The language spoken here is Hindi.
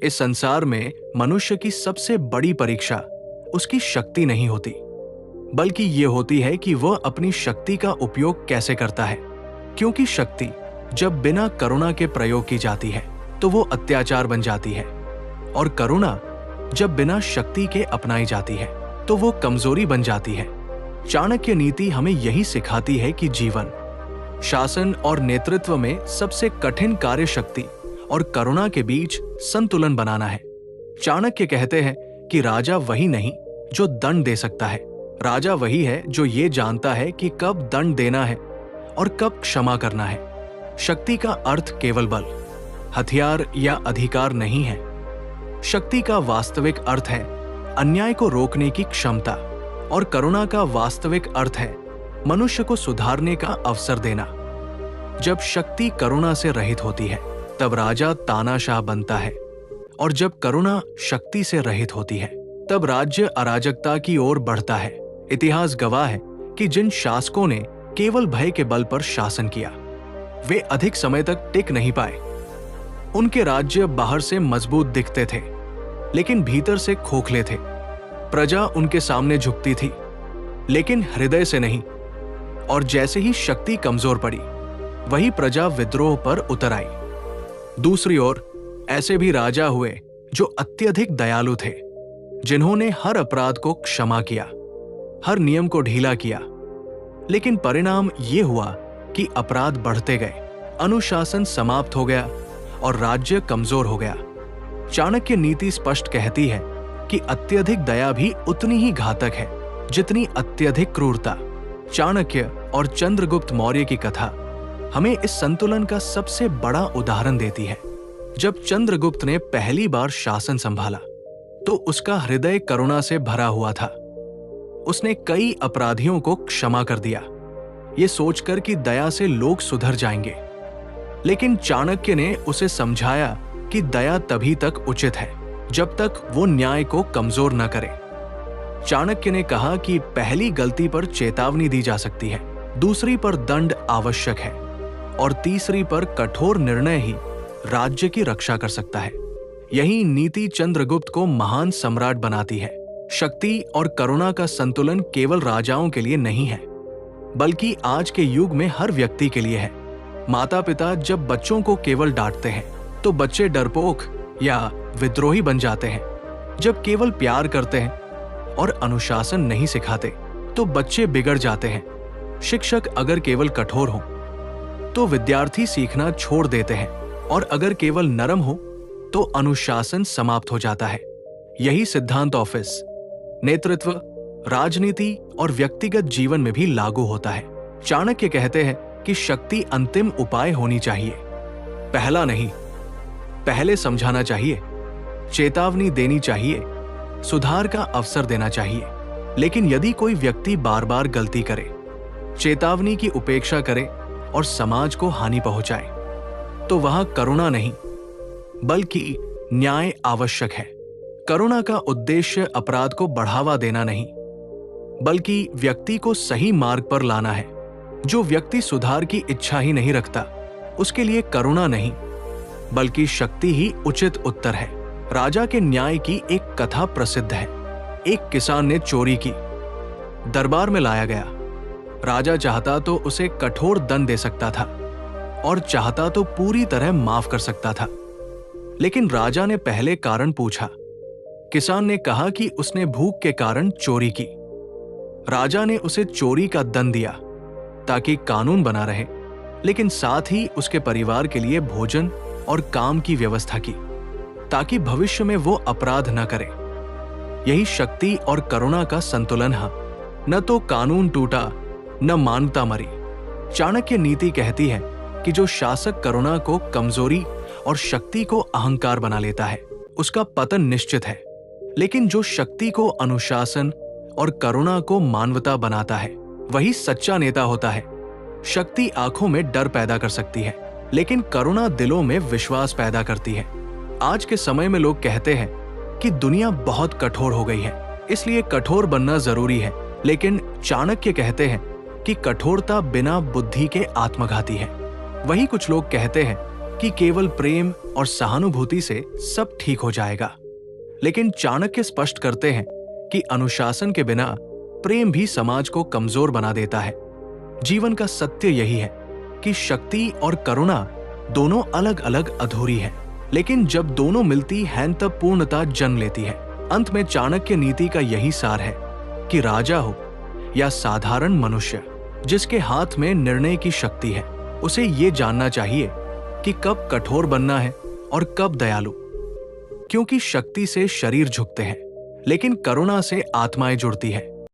इस संसार में मनुष्य की सबसे बड़ी परीक्षा उसकी शक्ति नहीं होती, बल्कि ये होती है कि वह अपनी शक्ति का उपयोग कैसे करता है। क्योंकि शक्ति जब बिना करुणा के प्रयोग की जाती है तो वो अत्याचार बन जाती है, और करुणा जब बिना शक्ति के अपनाई जाती है तो वो कमजोरी बन जाती है। चाणक्य नीति हमें यही सिखाती है कि जीवन, शासन और नेतृत्व में सबसे कठिन कार्य शक्ति और करुणा के बीच संतुलन बनाना है। चाणक्य कहते हैं कि राजा वही नहीं जो दंड दे सकता है, राजा वही है जो ये जानता है कि कब दंड देना है और कब क्षमा करना है। शक्ति का अर्थ केवल बल, हथियार या अधिकार नहीं है। शक्ति का वास्तविक अर्थ है अन्याय को रोकने की क्षमता, और करुणा का वास्तविक अर्थ है मनुष्य को सुधारने का अवसर देना। जब शक्ति करुणा से रहित होती है तब राजा तानाशाह बनता है, और जब करुणा शक्ति से रहित होती है तब राज्य अराजकता की ओर बढ़ता है। इतिहास गवाह है कि जिन शासकों ने केवल भय के बल पर शासन किया वे अधिक समय तक टिक नहीं पाए। उनके राज्य बाहर से मजबूत दिखते थे लेकिन भीतर से खोखले थे। प्रजा उनके सामने झुकती थी लेकिन हृदय से नहीं, और जैसे ही शक्ति कमजोर पड़ी वही प्रजा विद्रोह पर उतर आई। दूसरी ओर ऐसे भी राजा हुए जो अत्यधिक दयालु थे, जिन्होंने हर अपराध को क्षमा किया, हर नियम को ढीला किया, लेकिन परिणाम ये हुआ कि अपराध बढ़ते गए, अनुशासन समाप्त हो गया और राज्य कमजोर हो गया। चाणक्य नीति स्पष्ट कहती है कि अत्यधिक दया भी उतनी ही घातक है जितनी अत्यधिक क्रूरता। चाणक्य और चंद्रगुप्त मौर्य की कथा हमें इस संतुलन का सबसे बड़ा उदाहरण देती है। जब चंद्रगुप्त ने पहली बार शासन संभाला तो उसका हृदय करुणा से भरा हुआ था। उसने कई अपराधियों को क्षमा कर दिया, ये सोचकर कि दया से लोग सुधर जाएंगे। लेकिन चाणक्य ने उसे समझाया कि दया तभी तक उचित है जब तक वो न्याय को कमजोर न करे। चाणक्य ने कहा कि पहली गलती पर चेतावनी दी जा सकती है, दूसरी पर दंड आवश्यक है और तीसरी पर कठोर निर्णय ही राज्य की रक्षा कर सकता है। यही नीति चंद्रगुप्त को महान सम्राट बनाती है। शक्ति और करुणा का संतुलन केवल राजाओं के लिए नहीं है, बल्कि आज के युग में हर व्यक्ति के लिए है। माता पिता जब बच्चों को केवल डांटते हैं तो बच्चे डरपोक या विद्रोही बन जाते हैं। जब केवल प्यार करते हैं और अनुशासन नहीं सिखाते तो बच्चे बिगड़ जाते हैं। शिक्षक अगर केवल कठोर हो तो विद्यार्थी सीखना छोड़ देते हैं, और अगर केवल नरम हो तो अनुशासन समाप्त हो जाता है। यही सिद्धांत ऑफिस, नेतृत्व, राजनीति और व्यक्तिगत जीवन में भी लागू होता है। चाणक्य कहते हैं कि शक्ति अंतिम उपाय होनी चाहिए, पहला नहीं। पहले समझाना चाहिए, चेतावनी देनी चाहिए, सुधार का अवसर देना चाहिए। लेकिन यदि कोई व्यक्ति बार बार गलती करे, चेतावनी की उपेक्षा करे और समाज को हानि पहुंचाए तो वहां करुणा नहीं बल्कि न्याय आवश्यक है। करुणा का उद्देश्य अपराध को बढ़ावा देना नहीं बल्कि व्यक्ति को सही मार्ग पर लाना है। जो व्यक्ति सुधार की इच्छा ही नहीं रखता उसके लिए करुणा नहीं बल्कि शक्ति ही उचित उत्तर है। राजा के न्याय की एक कथा प्रसिद्ध है। एक किसान ने चोरी की, दरबार में लाया गया। राजा चाहता तो उसे कठोर दंड दे सकता था और चाहता तो पूरी तरह माफ कर सकता था, लेकिन राजा ने पहले कारण पूछा। किसान ने कहा कि उसने भूख के कारण चोरी की। राजा ने उसे चोरी का दंड दिया ताकि कानून बना रहे, लेकिन साथ ही उसके परिवार के लिए भोजन और काम की व्यवस्था की ताकि भविष्य में वो अपराध न करे। यही शक्ति और करुणा का संतुलन है। न तो कानून टूटा न मानवता मरी। चाणक्य नीति कहती है कि जो शासक करुणा को कमजोरी और शक्ति को अहंकार बना लेता है उसका पतन निश्चित है, लेकिन जो शक्ति को अनुशासन और करुणा को मानवता बनाता है वही सच्चा नेता होता है। शक्ति आंखों में डर पैदा कर सकती है, लेकिन करुणा दिलों में विश्वास पैदा करती है। आज के समय में लोग कहते हैं कि दुनिया बहुत कठोर हो गई है, इसलिए कठोर बनना जरूरी है, लेकिन चाणक्य कहते हैं कि कठोरता बिना बुद्धि के आत्मघाती है। वही कुछ लोग कहते हैं कि केवल प्रेम और सहानुभूति से सब ठीक हो जाएगा। लेकिन चाणक्य स्पष्ट करते हैं कि अनुशासन के बिना प्रेम भी समाज को कमजोर बना देता है। जीवन का सत्य यही है कि शक्ति और करुणा दोनों अलग अलग अधूरी है, लेकिन जब दोनों मिलती हैं तब पूर्णता जन्म लेती है। अंत में चाणक्य नीति का यही सार है कि राजा हो या साधारण मनुष्य, जिसके हाथ में निर्णय की शक्ति है, उसे ये जानना चाहिए कि कब कठोर बनना है और कब दयालु। क्योंकि शक्ति से शरीर झुकते हैं, लेकिन करुणा से आत्माएं जुड़ती है।